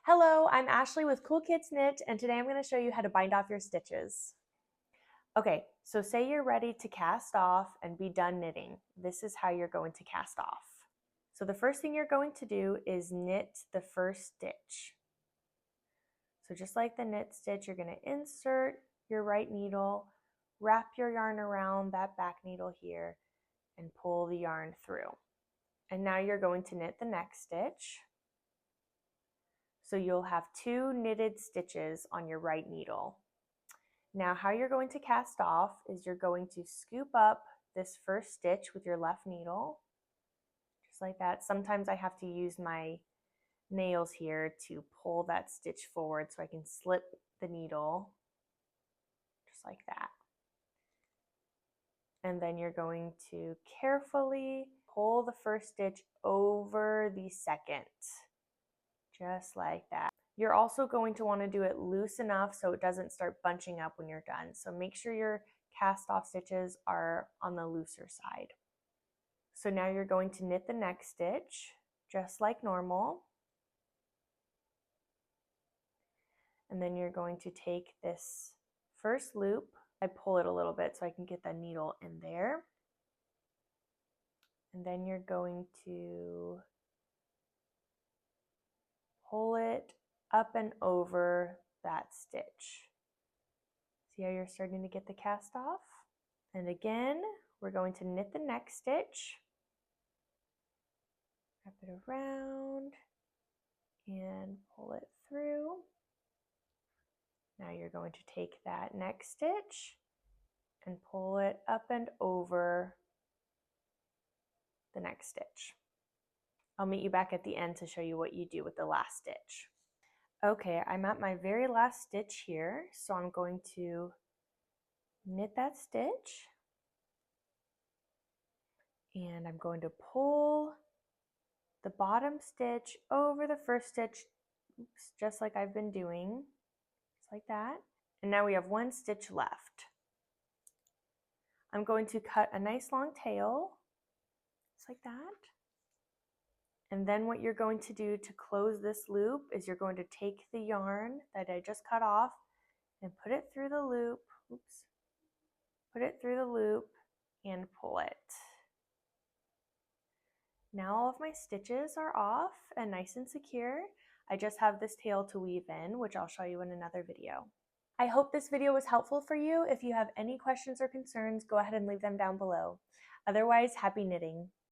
Hello, I'm Ashley with Cool Kids Knit, and today I'm going to show you how to bind off your stitches. Okay, so say you're ready to cast off and be done knitting. This is how you're going to cast off. So the first thing you're going to do is knit the first stitch. So just like the knit stitch, you're going to insert your right needle, wrap your yarn around that back needle here, and pull the yarn through. And now you're going to knit the next stitch. So you'll have 2 knitted stitches on your right needle. Now how you're going to cast off is you're going to scoop up this first stitch with your left needle, just like that. Sometimes I have to use my nails here to pull that stitch forward so I can slip the needle, just like that. And then you're going to carefully pull the first stitch over the second, just like that. You're also going to want to do it loose enough so it doesn't start bunching up when you're done. So make sure your cast off stitches are on the looser side. So now you're going to knit the next stitch just like normal. And then you're going to take this first loop. I pull it a little bit so I can get the needle in there. And then you're going to pull it up and over that stitch. See how you're starting to get the cast off? And again, we're going to knit the next stitch, wrap it around, and pull it through. Now you're going to take that next stitch and pull it up and over the next stitch. I'll meet you back at the end to show you what you do with the last stitch. Okay, I'm at my very last stitch here, so I'm going to knit that stitch, and I'm going to pull the bottom stitch over the first stitch, just like I've been doing, just like that. And now we have 1 stitch left. I'm going to cut a nice long tail, just like that. And then what you're going to do to close this loop is you're going to take the yarn that I just cut off and put it through the loop, put it through the loop and pull it. Now all of my stitches are off and nice and secure. I just have this tail to weave in, which I'll show you in another video. I hope this video was helpful for you. If you have any questions or concerns, go ahead and leave them down below. Otherwise, happy knitting.